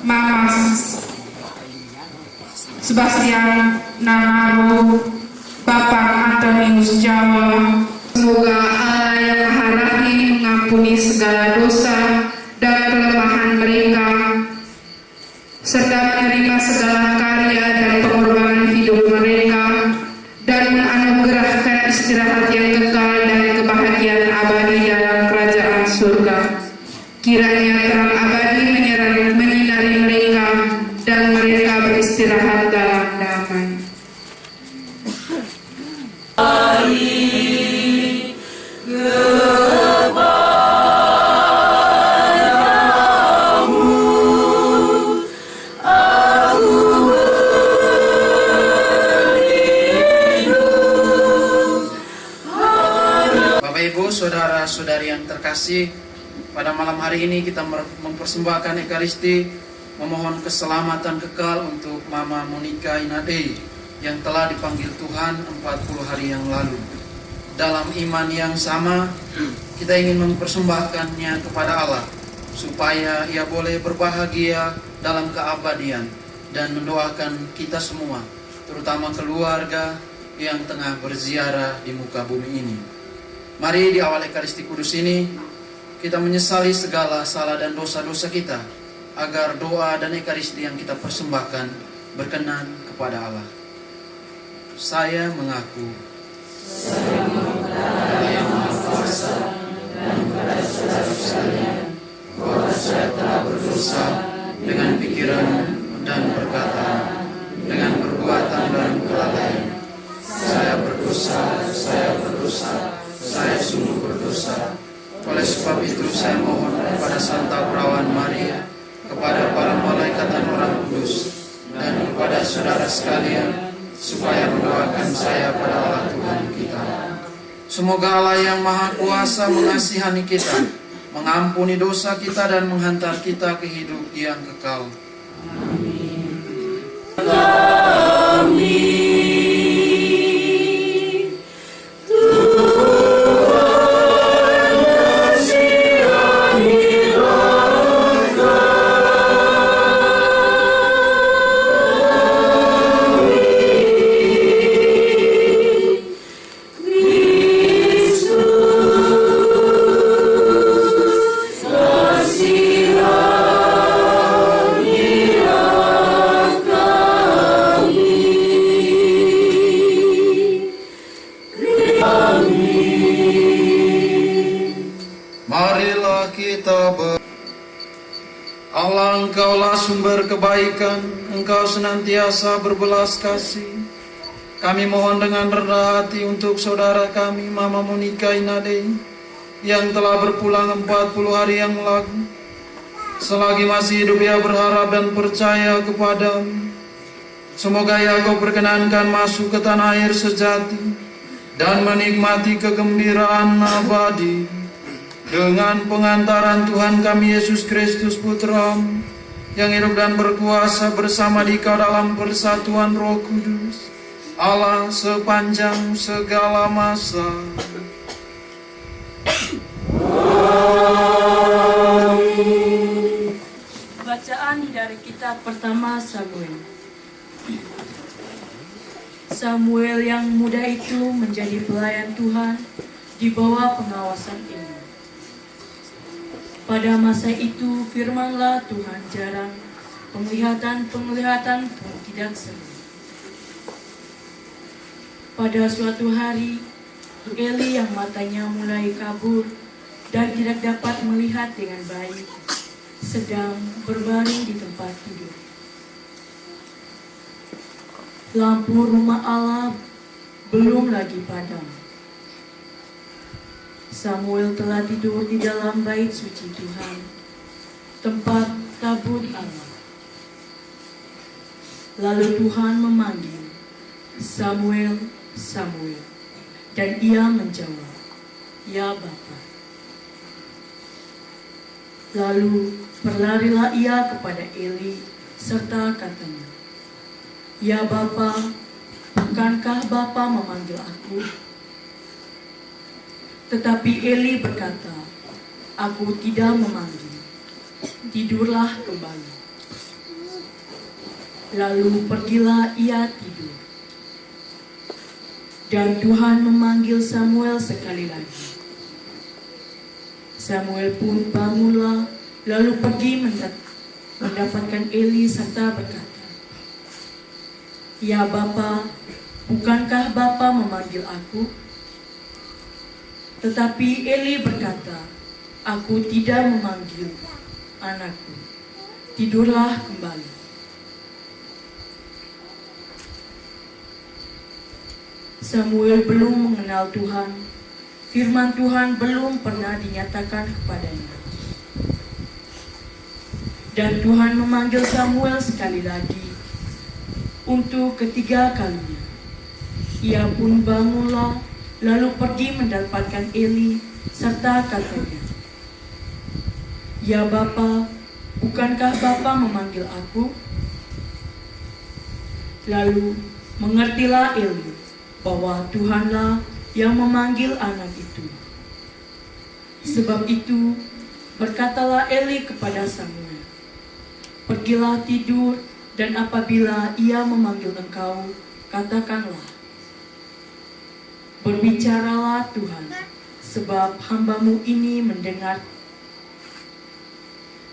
Mama Sebastian Nanaro, Bapak Antonius Jawa. Semoga Allah yang Maha Rahim mengampuni segala dosa dan kelemahan mereka, serta menerima segala karya dan pengorbanan hidup mereka, dan menganugerahkan istirahat yang kekal dan kebahagiaan abadi dalam kerajaan surga. Kiranya terang abadi menyinari mereka, dan mereka beristirahat dalam damai. Saudara-saudari yang terkasih, pada malam hari ini kita mempersembahkan Ekaristi, memohon keselamatan kekal untuk Mama Monica Inade yang telah dipanggil Tuhan 40 hari yang lalu. Dalam iman yang sama, kita ingin mempersembahkannya kepada Allah supaya ia boleh berbahagia dalam keabadian, dan mendoakan kita semua, terutama keluarga yang tengah berziarah di muka bumi ini. Mari di awal Ekaristi Kudus ini kita menyesali segala salah dan dosa-dosa kita, agar doa dan Ekaristi yang kita persembahkan berkenan kepada Allah. Saya mengaku yang Maha Kuasa dan kepada saudara sekalian bahwa saya telah berdosa dengan pikiran dan perkataan, dengan perbuatan dan kelalaian. Saya berdosa, saya sungguh berdosa. Oleh sebab itu saya mohon kepada Santa Perawan Maria, kepada para malaikat dan orang kudus, dan kepada saudara sekalian, supaya mendoakan saya pada Allah Tuhan kita. Semoga Allah yang Maha Kuasa mengasihani kita, mengampuni dosa kita, dan menghantar kita ke hidup yang kekal. Amin. Amin. Allah, Engkaulah sumber kebaikan, Engkau senantiasa berbelas kasih. Kami mohon dengan rendah hati untuk saudara kami, Mama Monica Inade, yang telah berpulang 40 hari yang lalu. Selagi masih hidup ia berharap dan percaya kepadamu. Semoga ia Kau perkenankan masuk ke tanah air sejati dan menikmati kegembiraan abadi dengan pengantaran Tuhan kami Yesus Kristus Putra-Mu, yang hidup dan berkuasa bersama Dikau dalam persatuan Roh Kudus, Allah sepanjang segala masa. Amin. Bacaan dari kitab pertama Samuel. Samuel yang muda itu menjadi pelayan Tuhan di bawah pengawasan Eli. Pada masa itu firmanlah Tuhan jarang, penglihatan pun tidak sering. Pada suatu hari, Eli yang matanya mulai kabur dan tidak dapat melihat dengan baik, sedang berbaring di tempat tidur. Lampu rumah Allah belum lagi padam. Samuel telah tidur di dalam bait suci Tuhan, tempat tabut Allah. Lalu Tuhan memanggil, Samuel, Samuel, dan ia menjawab, Ya Bapa. Lalu berlarilah ia kepada Eli serta katanya, Ya Bapa, bukankah Bapa memanggil aku? Tetapi Eli berkata, Aku tidak memanggil, tidurlah kembali. Lalu pergilah ia tidur. Dan Tuhan memanggil Samuel sekali lagi. Samuel pun bangunlah, lalu pergi mendapatkan Eli serta berkata, "Ya Bapa, bukankah Bapa memanggil aku?" Tetapi Eli berkata, "Aku tidak memanggil, anakku. Tidurlah kembali." Samuel belum mengenal Tuhan. Firman Tuhan belum pernah dinyatakan kepadanya. Dan Tuhan memanggil Samuel sekali lagi untuk ketiga kalinya. Ia pun bangunlah, lalu pergi mendapatkan Eli serta katanya, "Ya Bapa, bukankah Bapa memanggil aku?" Lalu mengertilah Eli bahwa Tuhanlah yang memanggil anak itu. Sebab itu berkatalah Eli kepada Samuel, "Pergilah tidur, dan apabila ia memanggil engkau, katakanlah, 'Berbicaralah Tuhan, sebab hamba-Mu ini mendengar.'"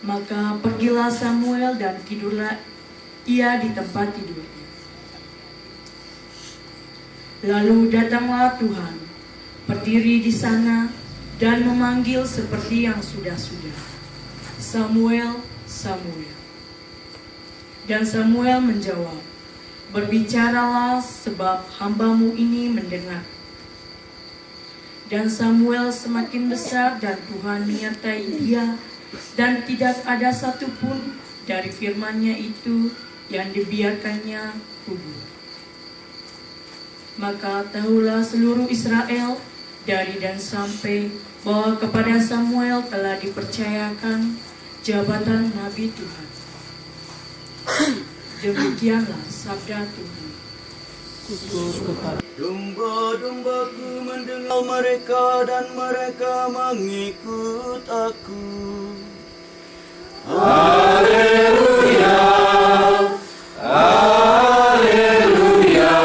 Maka pergilah Samuel dan tidurlah ia di tempat tidurnya. Lalu datanglah Tuhan, berdiri di sana dan memanggil seperti yang sudah-sudah, "Samuel, Samuel." Dan Samuel menjawab, "Berbicaralah, sebab hamba-Mu ini mendengar." Dan Samuel semakin besar dan Tuhan menyertai dia, dan tidak ada satupun dari firman-Nya itu yang dibiarkannya gugur. Maka tahulah seluruh Israel dari dan sampai bahwa kepada Samuel telah dipercayakan jabatan Nabi Tuhan. Demikianlah sabda Tuhan. Domba-dombaku mendengar mereka dan mereka mengikut aku. Haleluya, haleluya,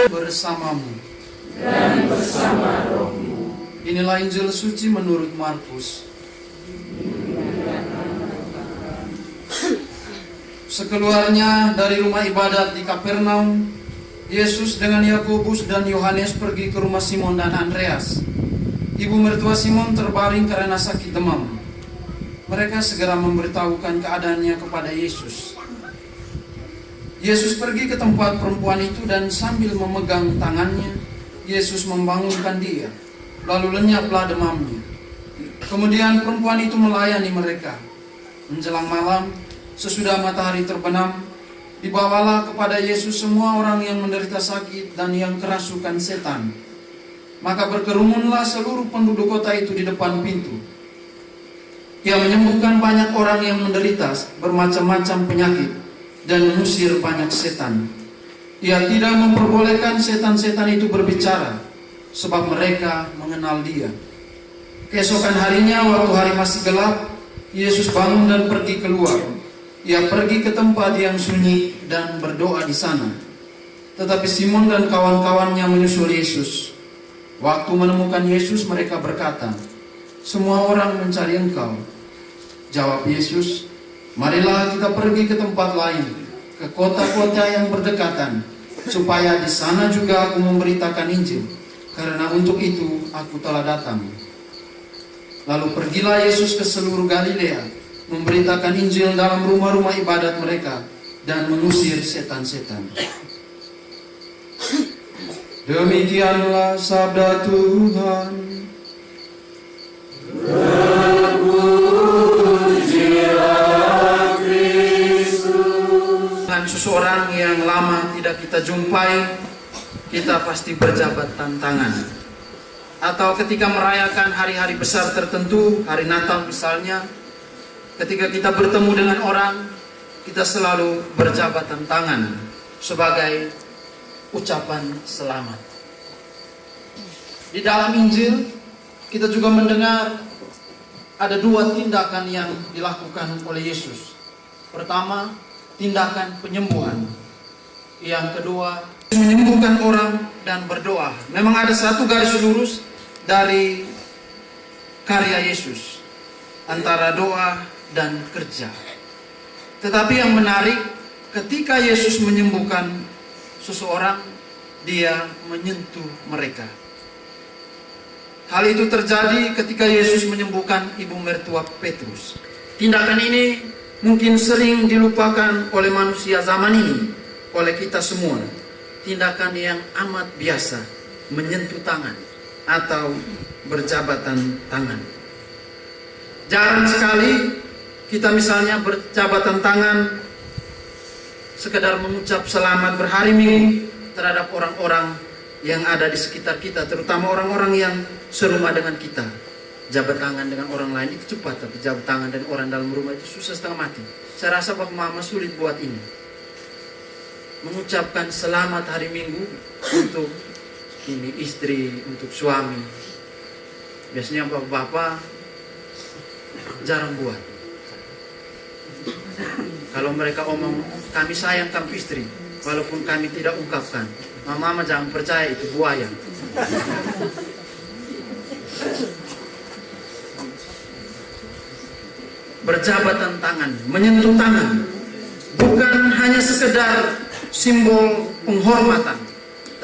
bersamamu dan bersama rohmu. Inilah Injil suci menurut Markus. Sekeluarnya dari rumah ibadat di Kapernaum, Yesus dengan Yakobus dan Yohanes pergi ke rumah Simon dan Andreas. Ibu mertua Simon terbaring karena sakit demam. Mereka segera memberitahukan keadaannya kepada Yesus. Yesus pergi ke tempat perempuan itu dan sambil memegang tangannya, Yesus membangunkan dia. Lalu lenyaplah demamnya. Kemudian perempuan itu melayani mereka. Menjelang malam, sesudah matahari terbenam, dibawalah kepada Yesus semua orang yang menderita sakit dan yang kerasukan setan. Maka berkerumunlah seluruh penduduk kota itu di depan pintu. Ia menyembuhkan banyak orang yang menderita bermacam-macam penyakit dan mengusir banyak setan. Ia tidak memperbolehkan setan-setan itu berbicara, sebab mereka mengenal dia. Keesokan harinya, waktu hari masih gelap, Yesus bangun dan pergi keluar. Ia pergi ke tempat yang sunyi dan berdoa di sana. Tetapi Simon dan kawan-kawannya menyusul Yesus. Waktu menemukan Yesus, mereka berkata, "Semua orang mencari Engkau." Jawab Yesus, "Marilah kita pergi ke tempat lain, ke kota-kota yang berdekatan, supaya di sana juga aku memberitakan Injil, karena untuk itu aku telah datang." Lalu pergilah Yesus ke seluruh Galilea, memberitakan Injil dalam rumah-rumah ibadat mereka, dan mengusir setan-setan. Demikianlah sabda Tuhan. Terpujilah Kristus. Dengan seseorang yang lama tidak kita jumpai, kita pasti berjabat tantangan. Atau ketika merayakan hari-hari besar tertentu, hari Natal misalnya, ketika kita bertemu dengan orang, kita selalu berjabat tangan sebagai ucapan selamat. Di dalam Injil, kita juga mendengar ada dua tindakan yang dilakukan oleh Yesus. Pertama, tindakan penyembuhan. Yang kedua, menyembuhkan orang dan berdoa. Memang ada satu garis lurus dari karya Yesus antara doa dan kerja. Tetapi yang menarik, ketika Yesus menyembuhkan seseorang, dia menyentuh mereka. Hal itu terjadi ketika Yesus menyembuhkan ibu mertua Petrus. Tindakan ini mungkin sering dilupakan oleh manusia zaman ini, oleh kita semua. Tindakan yang amat biasa, menyentuh tangan atau berjabatan tangan. Jarang sekali kita misalnya berjabatan tangan sekedar mengucap selamat berhari Minggu terhadap orang-orang yang ada di sekitar kita, terutama orang-orang yang serumah dengan kita. Jabat tangan dengan orang lain itu cepat, tapi jabat tangan dengan orang dalam rumah itu susah setengah mati. Saya rasa Bapak Mama sulit buat ini. Mengucapkan selamat hari Minggu untuk ini istri, untuk suami. Biasanya bapak-bapak jarang buat. Kalau mereka omong, kami sayang kamu istri, walaupun kami tidak ungkapkan. Mama jangan percaya itu buaya. Berjabatan tangan, menyentuh tangan, bukan hanya sekedar simbol penghormatan,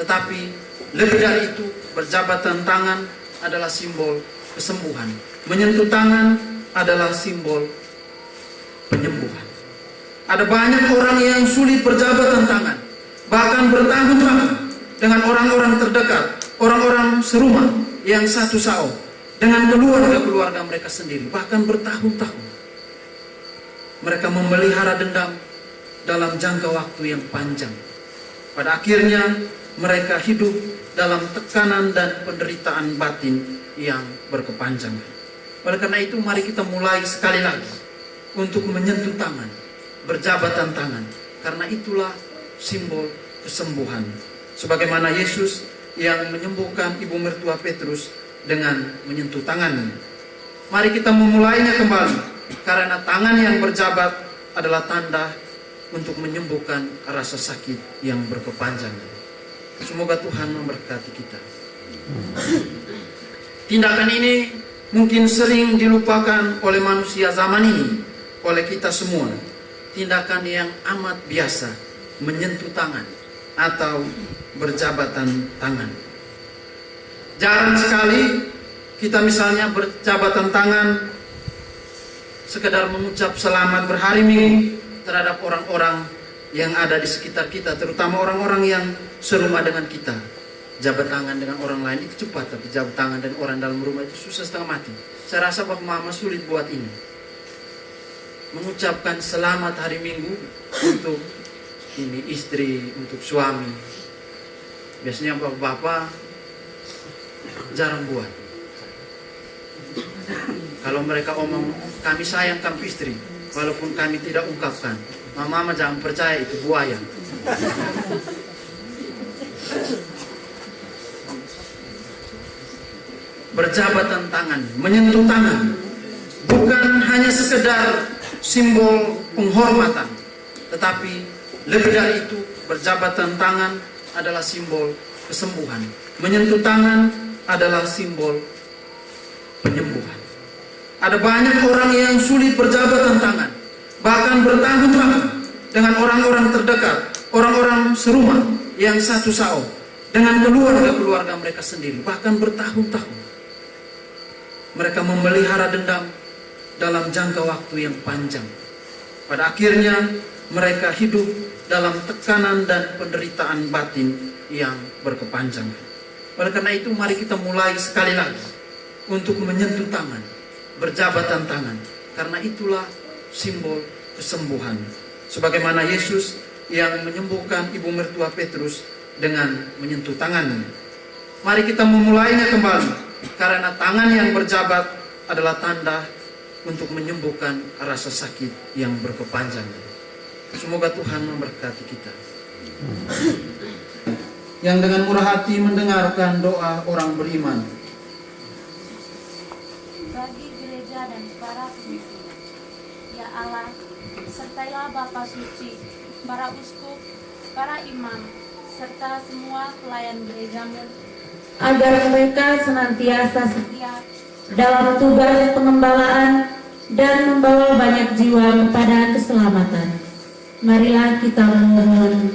tetapi lebih dari itu, berjabatan tangan adalah simbol kesembuhan. Menyentuh tangan adalah simbol penyembuhan. Ada banyak orang yang sulit berjabatan tangan, bahkan bertahun-tahun dengan orang-orang terdekat, orang-orang serumah yang satu saung, dengan keluarga-keluarga mereka sendiri, bahkan bertahun-tahun. Mereka memelihara dendam dalam jangka waktu yang panjang. Pada akhirnya mereka hidup dalam tekanan dan penderitaan batin yang berkepanjangan. Oleh karena itu mari kita mulai sekali lagi untuk menyentuh tangan, berjabatan tangan, karena itulah simbol kesembuhan. Sebagaimana Yesus yang menyembuhkan ibu mertua Petrus dengan menyentuh tangannya. Mari kita memulainya kembali, karena tangan yang berjabat adalah tanda untuk menyembuhkan rasa sakit yang berkepanjangan. Semoga Tuhan memberkati kita. Tindakan ini mungkin sering dilupakan oleh manusia zaman ini, oleh kita semua. Tindakan yang amat biasa, menyentuh tangan atau berjabatan tangan. Jarang sekali kita misalnya berjabatan tangan sekedar mengucap selamat berhari Minggu terhadap orang-orang yang ada di sekitar kita, terutama orang-orang yang serumah dengan kita. Jabat tangan dengan orang lain itu cepat, tapi jabat tangan dengan orang dalam rumah itu susah setengah mati. Saya rasa Bapak Mama sulit buat ini. Mengucapkan selamat hari Minggu untuk ini istri, untuk suami. Biasanya bapak-bapak jarang buat. Kalau mereka omong, kami sayang kamu istri, walaupun kami tidak ungkapkan. Mama jangan percaya itu buaya. Berjabatan tangan, menyentuh tangan, bukan hanya sekedar simbol penghormatan, tetapi lebih dari itu, berjabatan tangan adalah simbol kesembuhan. Menyentuh tangan adalah simbol penyembuhan. Ada banyak orang yang sulit berjabatan tangan, bahkan bertahun-tahun dengan orang-orang terdekat, orang-orang serumah yang satu saung, dengan keluarga-keluarga mereka sendiri, bahkan bertahun-tahun. Mereka memelihara dendam dalam jangka waktu yang panjang. Pada akhirnya mereka hidup dalam tekanan dan penderitaan batin yang berkepanjangan. Oleh karena itu mari kita mulai sekali lagi untuk menyentuh tangan, berjabatan tangan, karena itulah simbol kesembuhan. Sebagaimana Yesus yang menyembuhkan ibu mertua Petrus dengan menyentuh tangannya. Mari kita memulainya kembali, karena tangan yang berjabat adalah tanda untuk menyembuhkan rasa sakit yang berkepanjangan. Semoga Tuhan memberkati kita. Yang dengan murah hati mendengarkan doa orang beriman. Bagi gereja dan Ya Allah, sertailah Bapa Suci, para uskup, para imam, serta semua pelayan gerejamu, agar mereka senantiasa setia dalam tugas pengembalaan dan membawa banyak jiwa kepada keselamatan. Marilah kita memohon.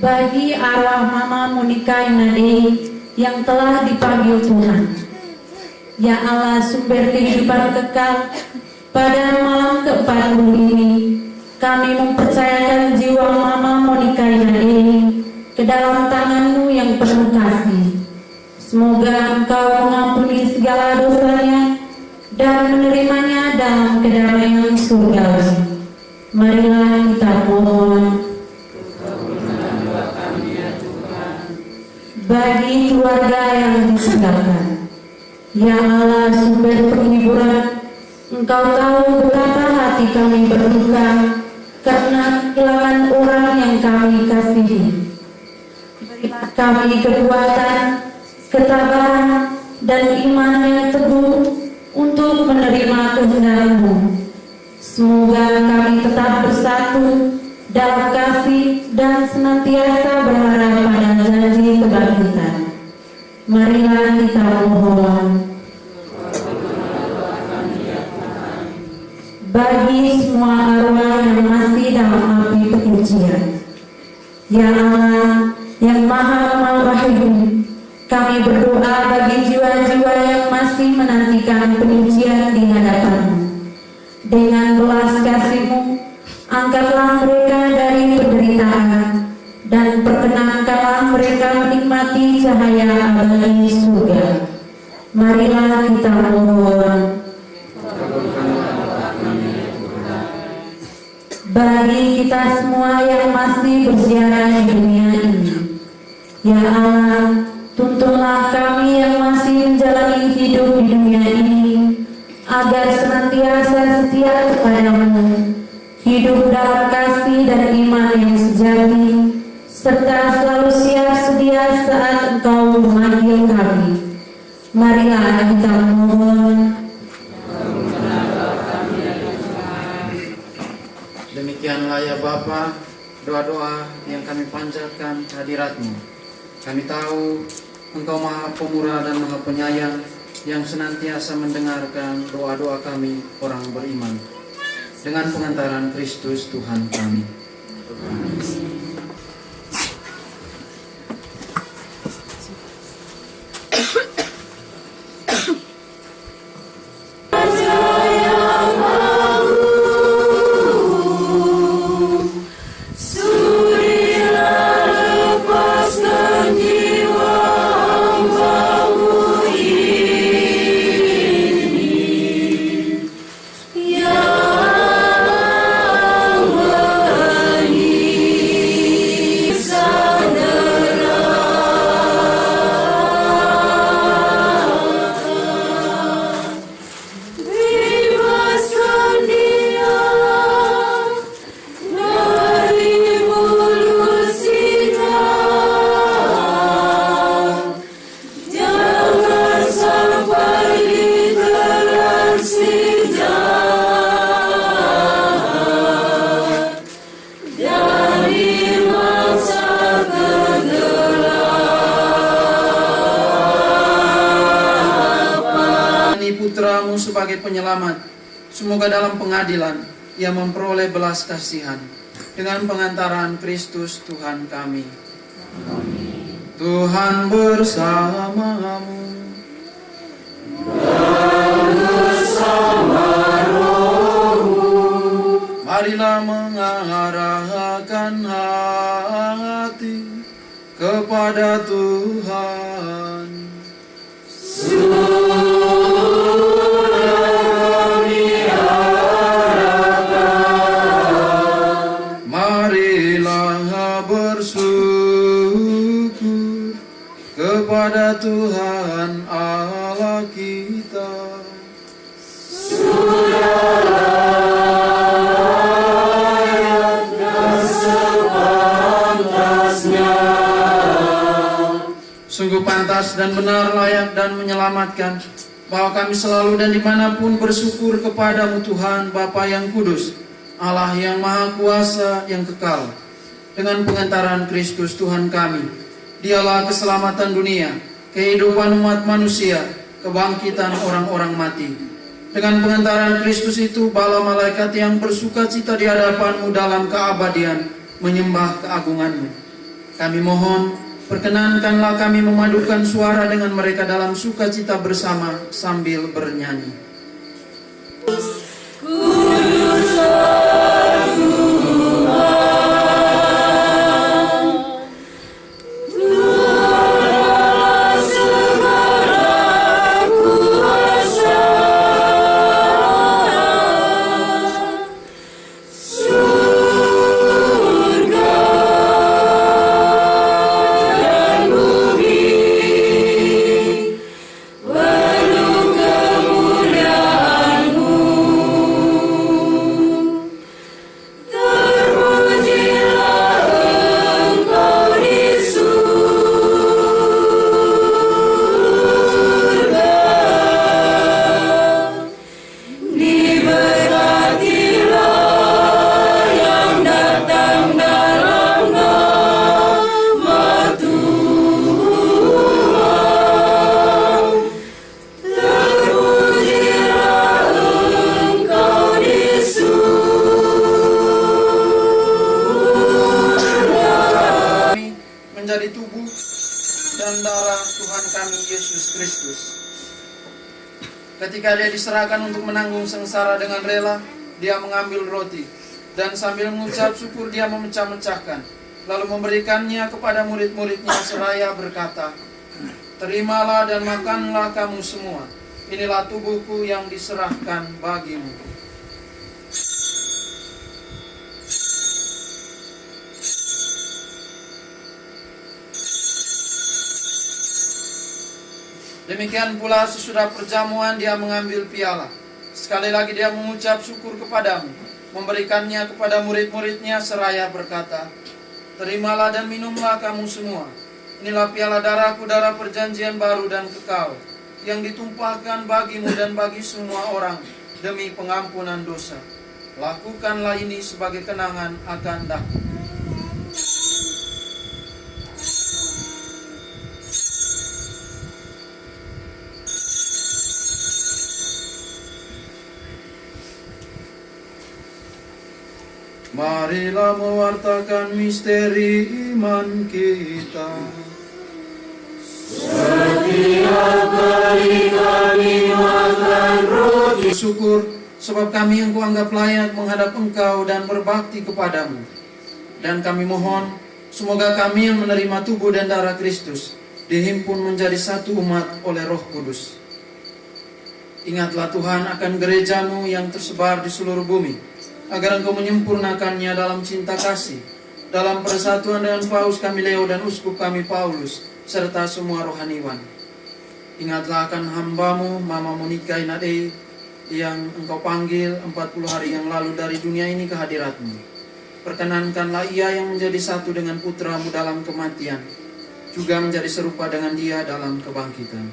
Bagi arwah Mama Monica Inade yang telah dipanggil Tuhan, ya Allah sumber kehidupan kekal, pada malam ke-40 ini kami mempercayakan jiwa Mama Monica Inade ke dalam tangan-Mu yang penuh kasih. Semoga Engkau mengampuni segala dosanya dan menerimanya dalam kedamaian surgawi. Marilah kita mohon. Bagi keluarga yang ditinggalkan, ya Allah sumber penghiburan, Engkau tahu betapa hati kami berduka karena kehilangan orang yang kami kasihi. Berilah kami kekuatan, ketabahan, dan iman yang teguh untuk menerima kehendak-Mu. Semoga kami tetap bersatu dalam kasih dan senantiasa berharap pada janji kebangkitan. Marilah kita mohon. Bagi semua arwah yang masih dalam api penyucian, ya Allah yang Maha Rahim, kami berdoa bagi jiwa-jiwa yang masih menantikan penyucian di hadapan-Mu. Dengan belas kasih-Mu, angkatlah mereka dari penderitaan dan perkenankanlah mereka menikmati cahaya abadi surga. Marilah kita mohon. Bagi kita semua yang masih berziarah di dunia ini, ya Allah, tuntunlah kami yang masih menjalani hidup di dunia ini agar senantiasa setia kepada-Mu, hidup dalam kasih dan iman yang sejati, serta selalu siap sedia saat Engkau memanggil kami. Marilah kita mohon. Demikianlah ya Bapa, doa-doa yang kami panjatkan hadirat-Mu. Kami tahu Engkau Maha Pemurah dan Maha Penyayang yang senantiasa mendengarkan doa-doa kami orang beriman. Dengan pengantaran Kristus Tuhan kami. Putra-Mu sebagai penyelamat, semoga dalam pengadilan Ia memperoleh belas kasihan dengan pengantaran Kristus Tuhan kami. Amin. Tuhan bersamamu. Bersama rohmu. Marilah mengarahkan hati kepada Tuhan. Marilah bersyukur kepada Tuhan Allah kita. Sungguh pantas dan benar, layak dan menyelamatkan bahwa kami selalu dan dimanapun bersyukur kepadamu Tuhan Bapa yang kudus, Allah yang maha kuasa yang kekal. Dengan pengantaran Kristus Tuhan kami, Dialah keselamatan dunia, kehidupan umat manusia, kebangkitan orang-orang mati. Dengan pengantaran Kristus itu, bala malaikat yang bersuka cita di hadapanmu dalam keabadian menyembah keagunganmu. Kami mohon, perkenankanlah kami memadukan suara dengan mereka dalam sukacita bersama sambil bernyanyi. Menjadi tubuh dan darah Tuhan kami Yesus Kristus. Ketika dia diserahkan untuk menanggung sengsara dengan rela, dia mengambil roti dan sambil mengucap syukur dia memecah-mecahkan, lalu memberikannya kepada murid-muridnya seraya berkata, "Terimalah dan makanlah kamu semua. Inilah tubuhku yang diserahkan bagimu." Demikian pula sesudah perjamuan dia mengambil piala. Sekali lagi dia mengucap syukur kepadamu, memberikannya kepada murid-muridnya seraya berkata, "Terimalah dan minumlah kamu semua. Inilah piala darahku, darah perjanjian baru dan kekal, yang ditumpahkan bagimu dan bagi semua orang demi pengampunan dosa. Lakukanlah ini sebagai kenangan akan daku." Marilah mewartakan misteri iman kita. Setiap kali kami makan roti, Syukur sebab kami yang kuanggap layak menghadap Engkau dan berbakti kepadamu. Dan kami mohon, semoga kami yang menerima tubuh dan darah Kristus dihimpun menjadi satu umat oleh Roh Kudus. Ingatlah Tuhan akan gerejamu yang tersebar di seluruh bumi, agar Engkau menyempurnakannya dalam cinta kasih, dalam persatuan dengan Paus kami Leo dan Uskup kami Paulus, serta semua rohaniwan. Ingatlah akan hambamu, Mama Monica Inade, yang Engkau panggil 40 hari yang lalu dari dunia ini ke hadiratmu. Perkenankanlah ia yang menjadi satu dengan putramu dalam kematian, juga menjadi serupa dengan dia dalam kebangkitan.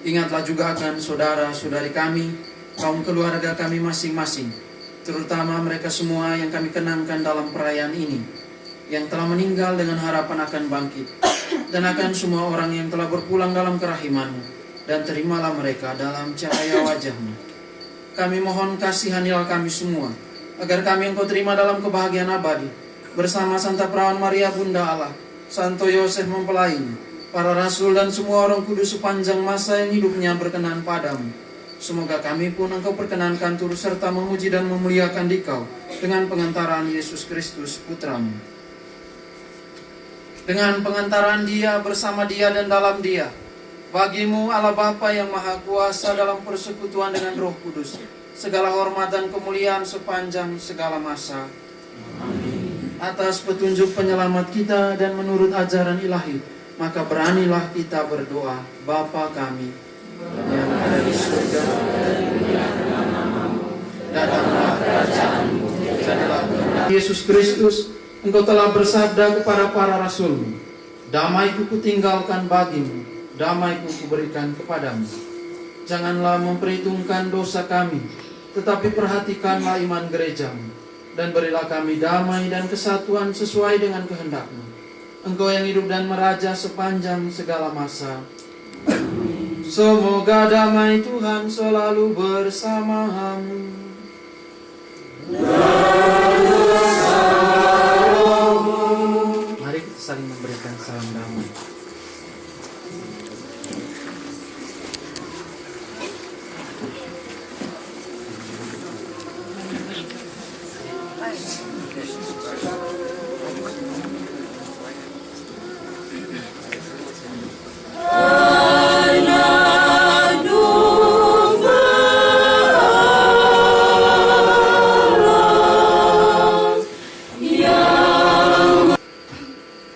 Ingatlah juga akan saudara-saudari kami, kaum keluarga kami masing-masing, terutama mereka semua yang kami kenangkan dalam perayaan ini, yang telah meninggal dengan harapan akan bangkit, dan akan semua orang yang telah berpulang dalam kerahiman-Mu, dan terimalah mereka dalam cahaya wajah-Mu. Kami mohon kasihanilah kami semua, agar kami Engkau terima dalam kebahagiaan abadi, bersama Santa Perawan Maria Bunda Allah, Santo Yosef mempelainya, para rasul dan semua orang kudus sepanjang masa yang hidupnya berkenan padamu. Semoga kami pun Engkau perkenankan turut serta memuji dan memuliakan Dikau dengan pengantaran Yesus Kristus Putramu. Dengan pengantaran Dia, bersama Dia dan dalam Dia, bagimu Allah Bapa yang Maha Kuasa dalam persekutuan dengan Roh Kudus, segala hormat dan kemuliaan sepanjang segala masa. Amin. Atas petunjuk penyelamat kita dan menurut ajaran ilahi, maka beranilah kita berdoa. Bapa kami yang ada di surga, datanglah kerajaanmu, jadilah kehendak Yesus Kristus. Engkau telah bersabda kepada para rasul-Mu, "Damai-Ku kutinggalkan bagimu, damai-Ku kuberikan kepadamu. Janganlah memperhitungkan dosa kami, tetapi perhatikanlah iman gerejamu, dan berilah kami damai dan kesatuan sesuai dengan kehendak-Mu. Engkau yang hidup dan meraja sepanjang segala masa. Semoga damai Tuhan selalu bersamamu. Mari kita saling memberikan salam damai.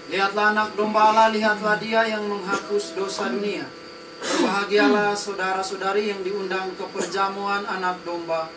Lihatlah anak domba Allah, lihatlah Dia yang menghapus dosa dunia. Berbahagialah saudara-saudari yang diundang ke perjamuan anak domba.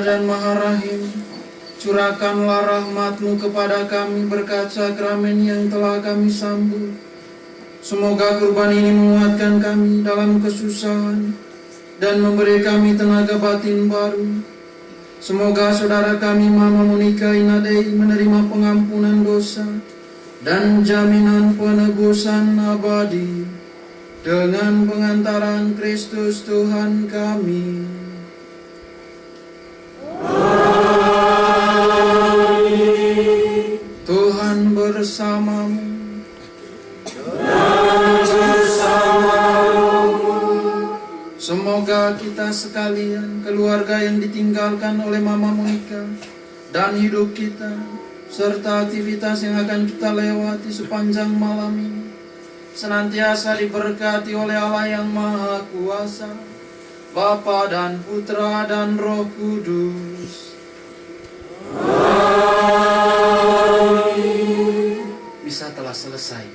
Dan Maha Rahim, curahkanlah rahmat-Mu kepada kami berkat sakramen yang telah kami sambut. Semoga kurban ini menguatkan kami dalam kesusahan dan memberi kami tenaga batin baru. Semoga saudara kami Mama Monika Inadei menerima pengampunan dosa dan jaminan penebusan abadi dengan pengantaran Kristus Tuhan kami. Tuhan bersamamu. Semoga kita sekalian, keluarga yang ditinggalkan oleh Mama Monika, dan hidup kita, serta aktivitas yang akan kita lewati sepanjang malam ini, senantiasa diberkati oleh Allah yang Maha Kuasa, Bapa dan Putra dan Roh Kudus. Misa telah selesai.